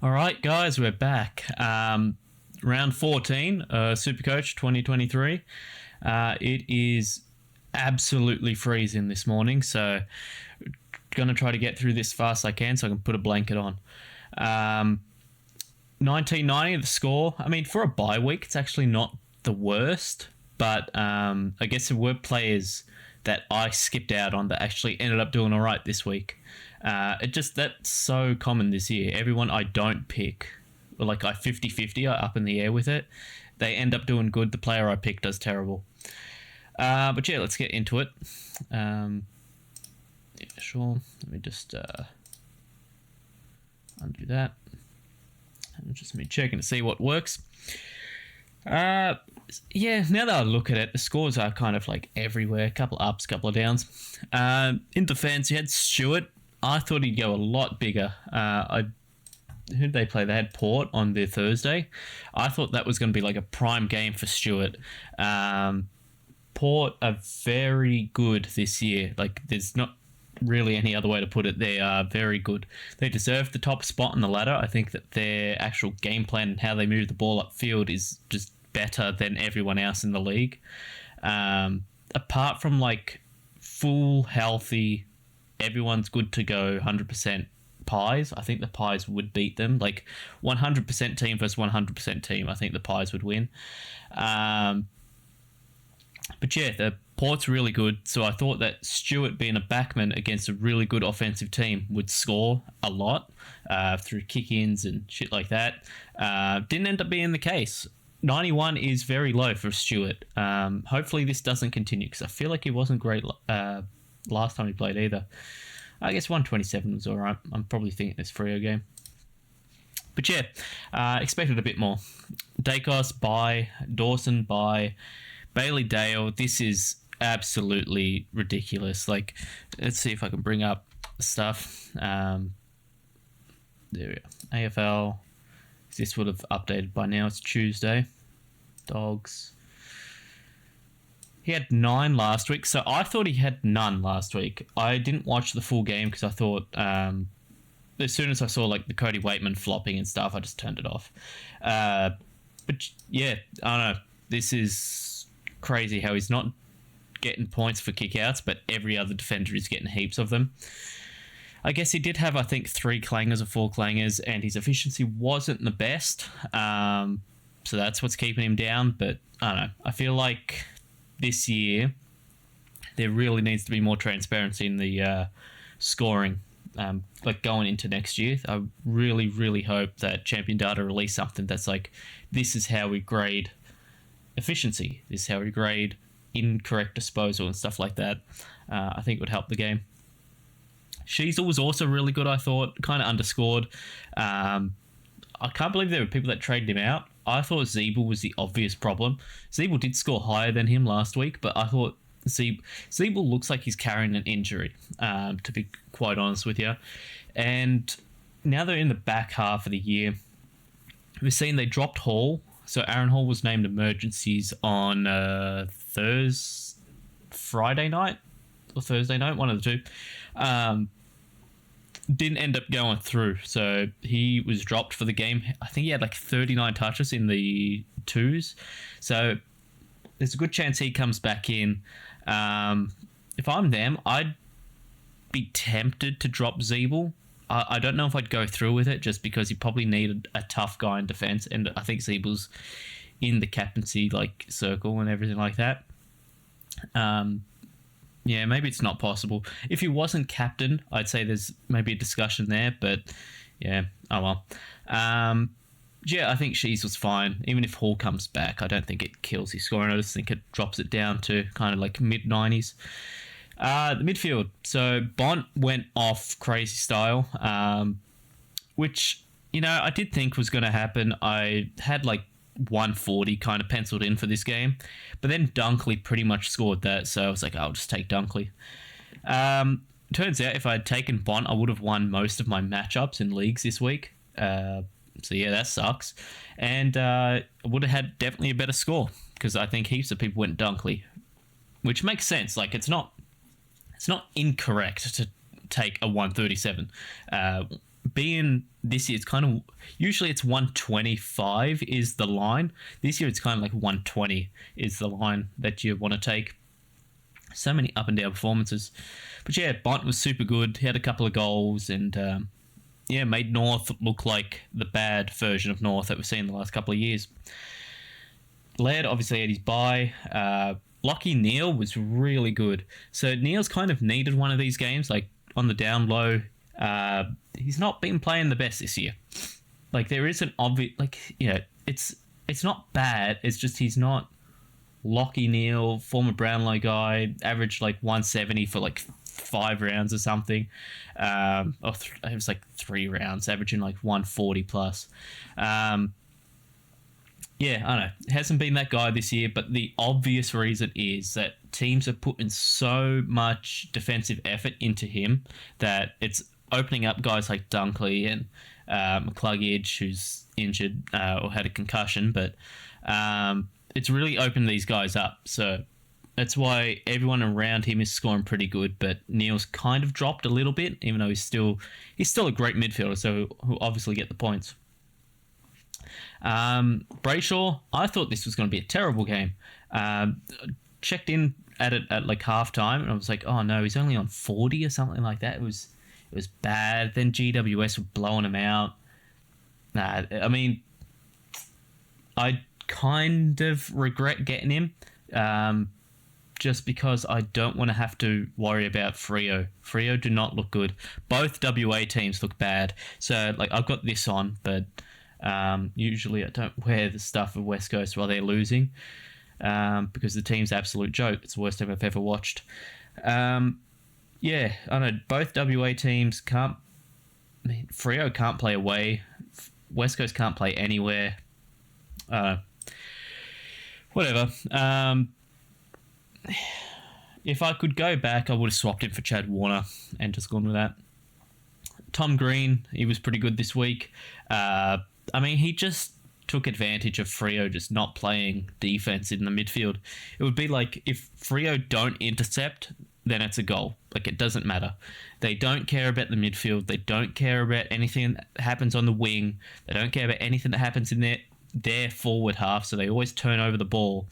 All right, guys, we're back. Round 14, Supercoach 2023. It is absolutely freezing this morning, so going to try to get through this fast as I can so I can put a blanket on. 1990, the score. I mean, for a bye week, it's actually not the worst, but I guess there were players that I skipped out on that actually ended up doing all right this week. That's so common this year. Everyone I don't pick, like I 50-50, I up in the air with it. They end up doing good. The player I pick does terrible. But yeah, let's get into it. Yeah, sure. Let me just undo that. And just me checking to see what works. Yeah, now that I look at it, the scores are kind of like everywhere. A couple ups, couple of downs. In defense, you had Stewart. I thought he'd go a lot bigger. Who did they play? They had Port on their Thursday. I thought that was going to be like a prime game for Stewart. Port are very good this year. Like, there's not really any other way to put it. They are very good. They deserve the top spot on the ladder. I think that their actual game plan and how they move the ball upfield is just better than everyone else in the league. Apart from like full healthy, everyone's good to go 100% Pies, I think the Pies would beat them. Like 100% team versus 100% team, I think the Pies would win. But yeah, the Port's really good, so I thought that Stewart being a backman against a really good offensive team would score a lot through kick-ins and shit like that. Didn't end up being the case. 91 is very low for Stewart. Hopefully this doesn't continue, because I feel like he wasn't great last time he played either. I guess 127 was alright. I'm probably thinking this Freo game. But yeah, expected a bit more. Dacos by Dawson by Bailey Dale. This is absolutely ridiculous. Like, let's see if I can bring up the stuff. There we go. AFL. This would have updated by now. It's Tuesday. Dogs. He had 9 last week, so I thought he had none last week. I didn't watch the full game because I thought as soon as I saw like the Cody Waitman flopping and stuff, I just turned it off. But yeah, I don't know. This is crazy how he's not getting points for kickouts, but every other defender is getting heaps of them. I guess he did have, I think, 3 clangers or 4 clangers, and his efficiency wasn't the best. So that's what's keeping him down. But I don't know. I feel like this year there really needs to be more transparency in the scoring. Like going into next year, I really, really hope that Champion Data release something that's like, this is how we grade efficiency. This is how we grade incorrect disposal and stuff like that. I think it would help the game. Sheasel was also really good, I thought. Kind of underscored. I can't believe there were people that traded him out. I thought Zeeble was the obvious problem. Zeeble did score higher than him last week, but I thought Zeeble looks like he's carrying an injury, to be quite honest with you. And now they're in the back half of the year. We've seen they dropped Hall. So Aaron Hall was named emergencies on Friday night or Thursday night, one of the two. Didn't end up going through, so he was dropped for the game. I think he had like 39 touches in the twos, so there's a good chance he comes back in. If I'm them, I'd be tempted to drop Zeeble. I don't know if I'd go through with it, just because he probably needed a tough guy in defense, and I think Zeeble's in the captaincy like circle and everything like that. Yeah, maybe it's not possible. If he wasn't captain, I'd say there's maybe a discussion there, but yeah, oh well. Yeah, I think Shees was fine. Even if Hall comes back, I don't think it kills his scoring. I just think it drops it down to kind of like mid-90s. The midfield. So Bont went off crazy style, which, you know, I did think was going to happen. I had like 140 kind of penciled in for this game, but then Dunkley pretty much scored that, so I was like, I'll just take Dunkley. Turns out if I had taken Bont, I would have won most of my matchups in leagues this week. So yeah, that sucks. And I would have had definitely a better score, because I think heaps of people went Dunkley, which makes sense. Like, it's not incorrect to take a 137. being this year, it's kind of usually it's 125 is the line. This year it's kind of like 120 is the line that you want to take. So many up and down performances, but yeah, Bont was super good. He had a couple of goals and made North look like the bad version of North that we've seen the last couple of years. Laird obviously had his bye. Lockie Neal was really good. So Neal's kind of needed one of these games, like on the down low. He's not been playing the best this year. Like there is an obvious, it's not bad. It's just he's not Lockie Neal, former Brownlow guy, averaged like 170 for like 5 rounds or something. It was like 3 rounds, averaging like 140 plus. Yeah, I know. It hasn't been that guy this year, but the obvious reason is that teams are putting so much defensive effort into him that it's opening up guys like Dunkley and McCluggage, who's injured or had a concussion, but it's really opened these guys up. So that's why everyone around him is scoring pretty good, but Neal's kind of dropped a little bit, even though he's still a great midfielder, so he'll obviously get the points. Brayshaw, I thought this was going to be a terrible game. Checked in at it at like halftime, and I was like, oh no, he's only on 40 or something like that. It was bad. Then GWS were blowing him out. I mean, I kind of regret getting him, just because I don't want to have to worry about Freo. Freo do not look good. Both WA teams look bad. So like I've got this on, but usually I don't wear the stuff of West Coast while they're losing, because the team's absolute joke. It's the worst team I've ever watched. Yeah, I know both WA teams can't. I mean, Freo can't play away. West Coast can't play anywhere. Whatever. If I could go back, I would have swapped him for Chad Warner and just gone with that. Tom Green, he was pretty good this week. I mean, he just took advantage of Freo just not playing defense in the midfield. It would be like if Freo don't intercept, then it's a goal. Like, it doesn't matter. They don't care about the midfield. They don't care about anything that happens on the wing. They don't care about anything that happens in their forward half, so they always turn over the ball.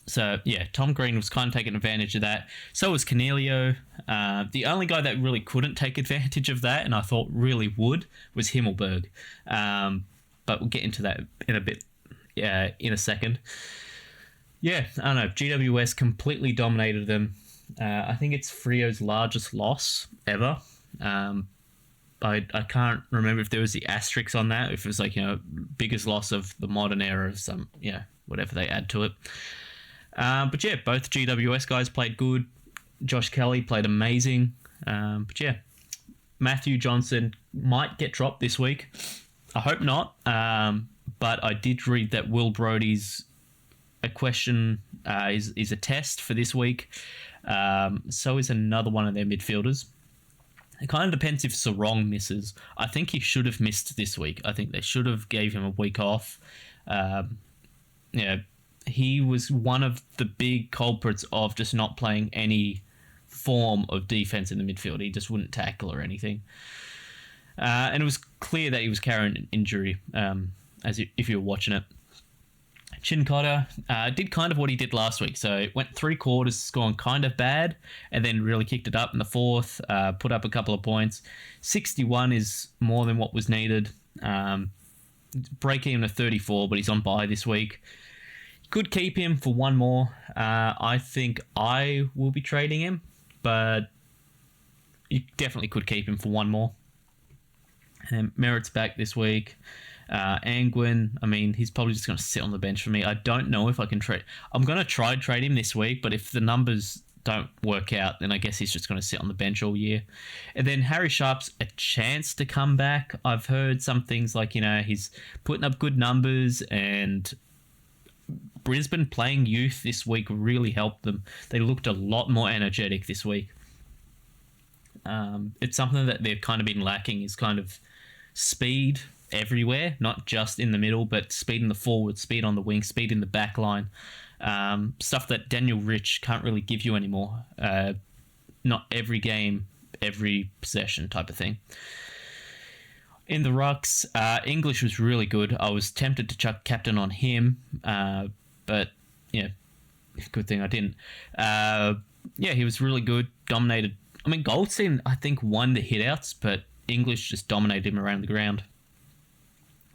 So, yeah, Tom Green was kind of taking advantage of that. So was Cornelio. The only guy that really couldn't take advantage of that, and I thought really would, was Himmelberg. But we'll get into that in a bit, in a second. Yeah, I don't know. GWS completely dominated them. I think it's Freo's largest loss ever. I can't remember if there was the asterisk on that, if it was like, biggest loss of the modern era, some, whatever they add to it. But yeah, both GWS guys played good. Josh Kelly played amazing. But yeah, Matthew Johnson might get dropped this week. I hope not. But I did read that Will Brodie's a question is a test for this week. So is another one of their midfielders. It kind of depends if Sarong misses. I think he should have missed this week. I think they should have gave him a week off. He was one of the big culprits of just not playing any form of defense in the midfield. He just wouldn't tackle or anything. And it was clear that he was carrying an injury, if you were watching it. Chin Cotter did kind of what he did last week. So it went 3 quarters scoring kind of bad and then really kicked it up in the fourth, put up a couple of points. 61 is more than what was needed. Breaking him to 34, but he's on bye this week. Could keep him for one more. I think I will be trading him, but you definitely could keep him for one more. And Merritt's back this week. Angwin, I mean, he's probably just going to sit on the bench for me. I don't know if I can trade. I'm going to try and trade him this week, but if the numbers don't work out, then I guess he's just going to sit on the bench all year. And then Harry Sharp's a chance to come back. I've heard some things like, he's putting up good numbers, and Brisbane playing youth this week really helped them. They looked a lot more energetic this week. It's something that they've kind of been lacking, is kind of speed everywhere, not just in the middle, but speed in the forward, speed on the wing, speed in the back line. Stuff that Daniel Rich can't really give you anymore. Not every game every possession type of thing. In the rucks, English was really good. I was tempted to chuck captain on him, but yeah, good thing I didn't. Yeah, he was really good, dominated. I mean, Goldstein, I think, won the hitouts, but English just dominated him around the ground.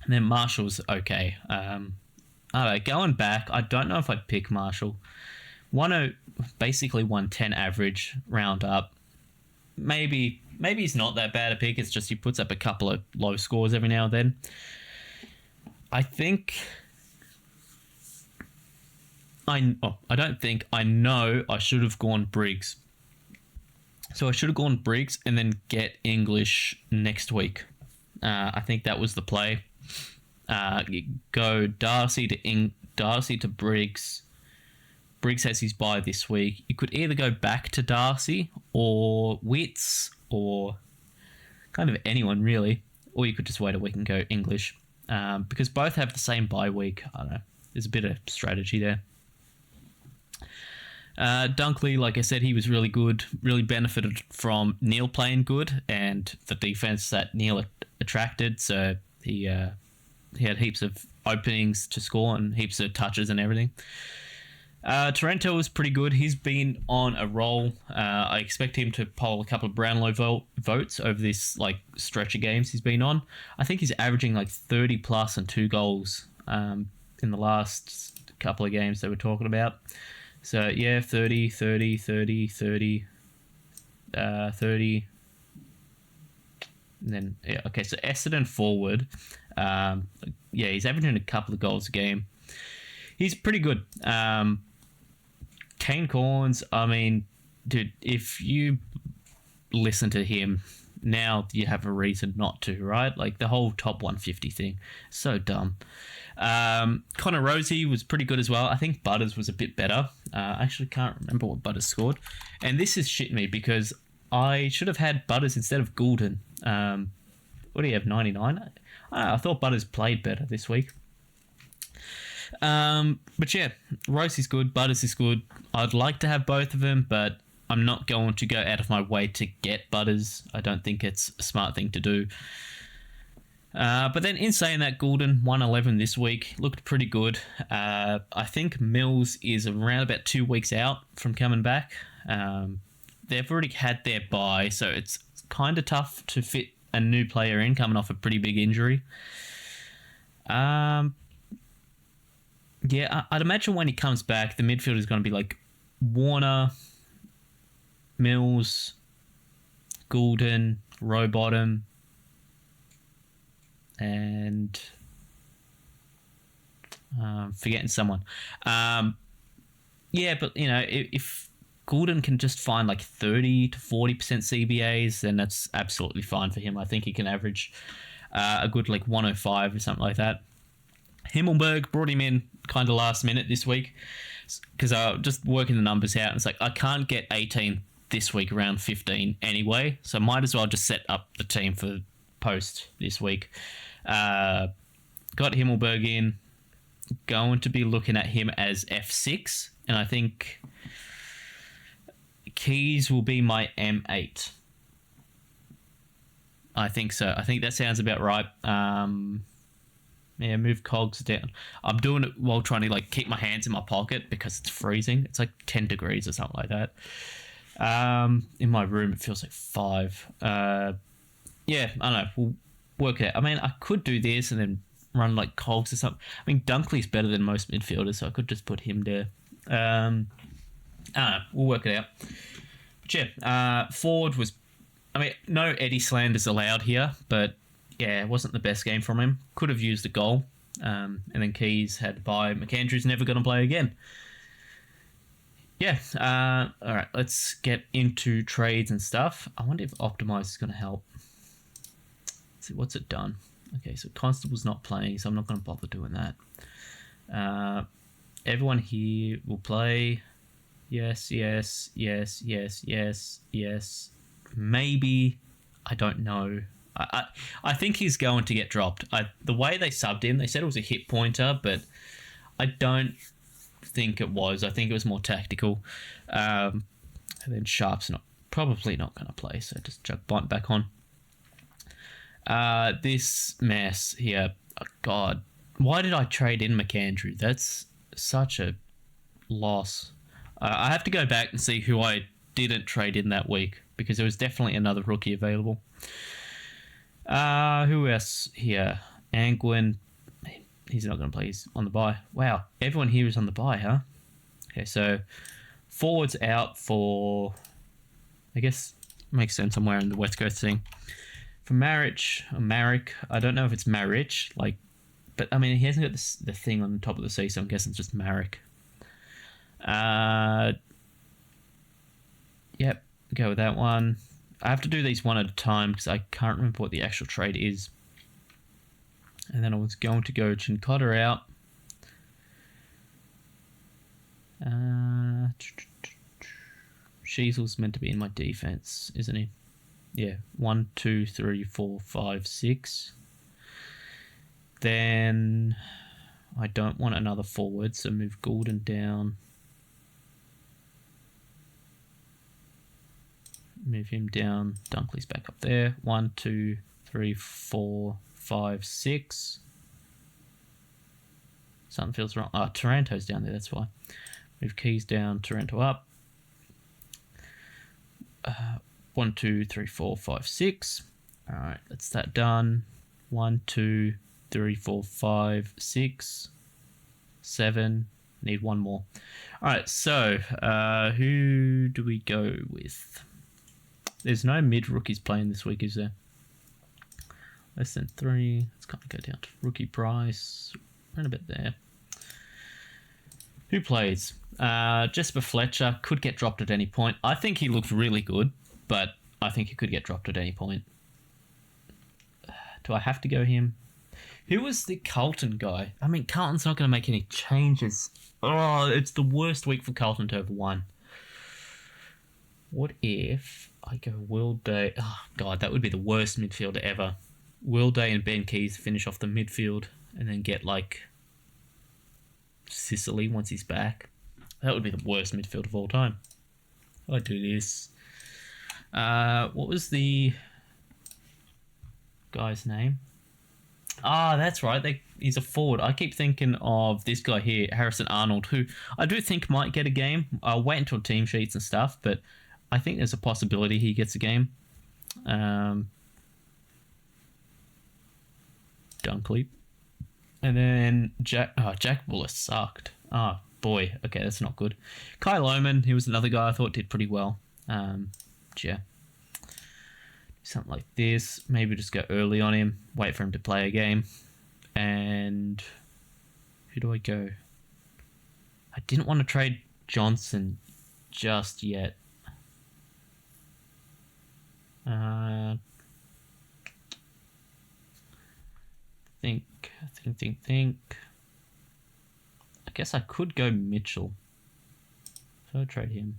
And then Marshall was okay. I don't know, going back, I don't know if I'd pick Marshall. Basically 110 average, round up. Maybe he's not that bad a pick. It's just he puts up a couple of low scores every now and then. I know I should have gone Briggs. So I should have gone Briggs and then get English next week. I think that was the play. You go Darcy to Briggs. Briggs has his bye this week. You could either go back to Darcy or Wits or kind of anyone really, or you could just wait a week and go English, because both have the same bye week. I don't know. There's a bit of strategy there. Dunkley, like I said, he was really good. Really benefited from Neil playing good and the defense that Neil attracted. So he had heaps of openings to score and heaps of touches and everything. Torrento was pretty good. He's been on a roll. I expect him to poll a couple of Brownlow votes over this stretch of games he's been on. I think he's averaging 30 plus and 2 goals in the last couple of games that we're talking about. So yeah, 30, 30, 30, 30, 30. And then yeah, okay. So Essendon forward, he's averaging a couple of goals a game. He's pretty good. Kane Corns, I mean, dude, if you listen to him, now you have a reason not to, right? The whole top 150 thing. So dumb. Connor Rosie was pretty good as well. I think Butters was a bit better. I actually can't remember what Butters scored. And this is shit me because I should have had Butters instead of Goulden. What do you have, 99? I thought Butters played better this week. But yeah, Rose is good, Butters is good. I'd like to have both of them, but I'm not going to go out of my way to get Butters. I don't think it's a smart thing to do. But then in saying that, Goulden 111 this week looked pretty good. I think Mills is around about 2 weeks out from coming back. They've already had their bye, so it's kind of tough to fit a new player in coming off a pretty big injury. Yeah, I'd imagine when he comes back, the midfield is going to be Warner, Mills, Goulden, Rowbottom, and forgetting someone. Yeah, but if Goulden can just find 30 to 40% CBAs, then that's absolutely fine for him. I think he can average a good 105 or something like that. Himmelberg brought him in kind of last minute this week because I was just working the numbers out. And it's I can't get 18 this week around 15 anyway, so might as well just set up the team for post this week. Got Himmelberg in, going to be looking at him as F6, and I think Keys will be my M8. I think so. I think that sounds about right. Yeah, move cogs down. I'm doing it while trying to keep my hands in my pocket because it's freezing. It's 10 degrees or something like that. In my room, it feels 5. Yeah, I don't know. We'll work it out. I mean, I could do this and then run cogs or something. I mean, Dunkley's better than most midfielders, so I could just put him there. I don't know. We'll work it out. But yeah, Ford was... I mean, no Eddie Slanders allowed here, but... yeah, it wasn't the best game from him. Could have used a goal. And then Keys had to buy. McAndrew's never going to play again. Yeah. All right, let's get into trades and stuff. I wonder if Optimize is going to help. Let's see, what's it done? Okay, so Constable's not playing, so I'm not going to bother doing that. Everyone here will play. Yes, yes, yes, yes, yes, yes. Maybe. I don't know. I think he's going to get dropped. The way they subbed him, they said it was a hit pointer, but I don't think it was. I think it was more tactical. And then Sharp's not probably not going to play, so just chuck Bont back on. This mess here. Oh, God. Why did I trade in McAndrew? That's such a loss. I have to go back and see who I didn't trade in that week, because there was definitely another rookie available. Who else here? Angwin. He's not going to play. He's on the bye. Wow. Everyone here is on the bye, huh? Okay, so forwards out for... I guess makes sense. I'm wearing the West Coast thing. For Marich, or Marek, I don't know if it's Marich, like, but I mean, he hasn't got the thing on the top of the C, so I'm guessing it's just Marek. Yep, go with that one. I have to do these one at a time because I can't remember what the actual trade is. And then I was going to go Chincotta out. Sheasel's meant to be in my defense, isn't he? Yeah, 1, 2, 3, 4, 5, 6. Then I don't want another forward, so move Goulden down. Move him down. Dunkley's back up there. 1, 2, 3, 4, 5, 6. Something feels wrong. Oh, Taranto's down there, that's why. Move Keys down, Taranto up. 1, 2, 3, 4, 5, 6. All right, that's that done. 1, 2, 3, 4, 5, 6, 7. Need one more. All right, so who do we go with? There's no mid rookies playing this week, is there? Less than 3. Let's kind of go down to rookie price. Around a bit there. Who plays? Jesper Fletcher could get dropped at any point. I think he looks really good, but I think he could get dropped at any point. Do I have to go him? Who was the Carlton guy? I mean, Carlton's not going to make any changes. Oh, it's the worst week for Carlton to have won. What if I go Will Day? Oh, God, that would be the worst midfielder ever. Will Day and Ben Keys finish off the midfield and then get, like, Sicily once he's back. That would be the worst midfield of all time. I'd do this. What was the guy's name? Ah, that's right. He's a forward. I keep thinking of this guy here, Harrison Arnold, who I do think might get a game. I'll wait until team sheets and stuff, but I think there's a possibility he gets a game. Dunkley. And then Jack Buller sucked. Oh, boy. Okay, that's not good. Kai Lohman, he was another guy I thought did pretty well. Yeah. Something like this. Maybe just go early on him. Wait for him to play a game. And who do I go? I didn't want to trade Johnson just yet. Think. I guess I could go Mitchell. So I'll trade him.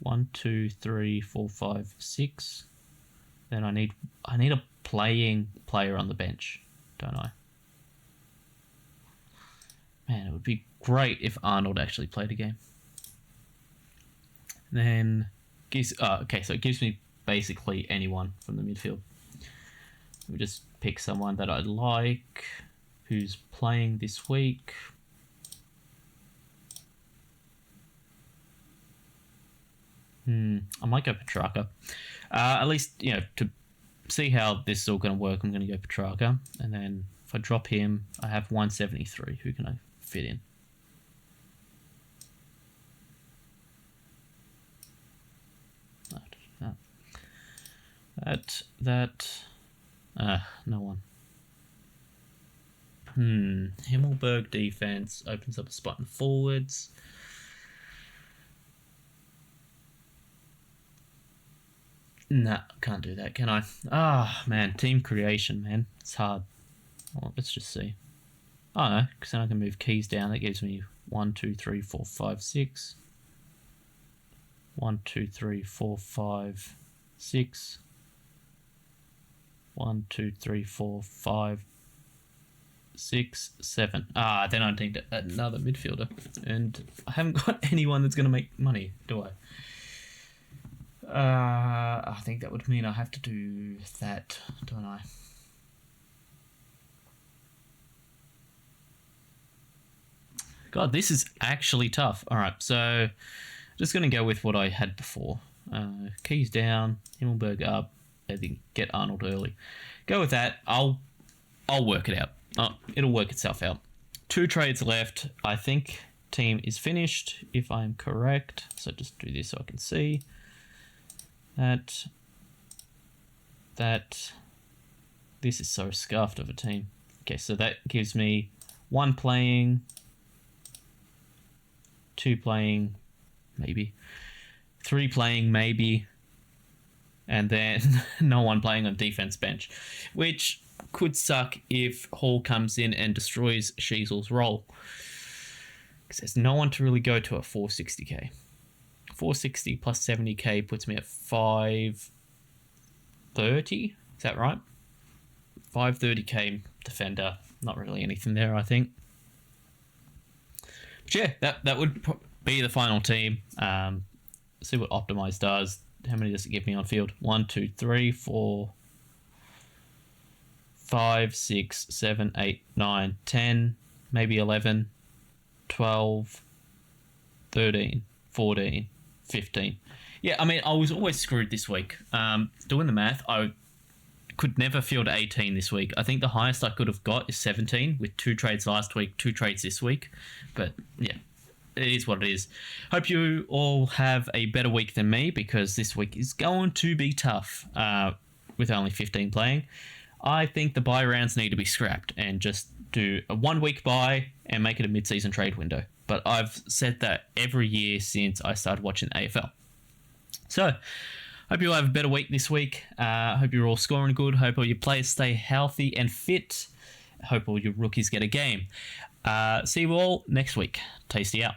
1, 2, 3, 4, 5, 6. Then I need a playing player on the bench, don't I? Man, it would be great if Arnold actually played a game. Then okay, so it gives me basically anyone from the midfield. We just pick someone that I like, who's playing this week. I might go Petrarca. At least, to see how this is all going to work, I'm going to go Petrarca. And then if I drop him, I have 173. Who can I fit in? No one. Himmelberg defense opens up a spot in forwards. Nah, can't do that, can I? Man, team creation, man. It's hard. Well, let's just see. Oh, no, because then I can move Keys down. That gives me 1, 2, 3, 4, 5, 6. 1, 2, 3, 4, 5, 6. 1, 2, 3, 4, 5, 6, 7. Then I need another midfielder. And I haven't got anyone that's going to make money, do I? I think that would mean I have to do that, don't I? God, this is actually tough. All right, so just going to go with what I had before. Keys down, Himmelberg up. I think get Arnold early. Go with that. I'll work it out. It'll work itself out. 2 trades left. I think team is finished, if I'm correct. So just do this so I can see. That. This is so scuffed of a team. Okay, so that gives me 1 playing, 2 playing, maybe, 3 playing, maybe, and then no one playing on defense bench, which could suck if Hall comes in and destroys Sheasel's role. Because there's no one to really go to at 460k. 460 plus 70k puts me at 530. Is that right? 530k defender. Not really anything there, I think. But yeah, that would be the final team. See what Optimize does. How many does it give me on field? 1, 2, 3, 4, 5, 6, 7, 8, 9, 10, maybe 11, 12, 13, 14, 15. Yeah, I mean, I was always screwed this week. Doing the math, I could never field 18 this week. I think the highest I could have got is 17 with 2 trades last week, 2 trades this week. But yeah, it is what it is. Hope you all have a better week than me, because this week is going to be tough with only 15 playing. I think the buy rounds need to be scrapped and just do a 1 week buy and make it a mid-season trade window. But I've said that every year since I started watching AFL. So, hope you all have a better week this week. Hope you're all scoring good. Hope all your players stay healthy and fit. Hope all your rookies get a game. See you all next week. Tasty out.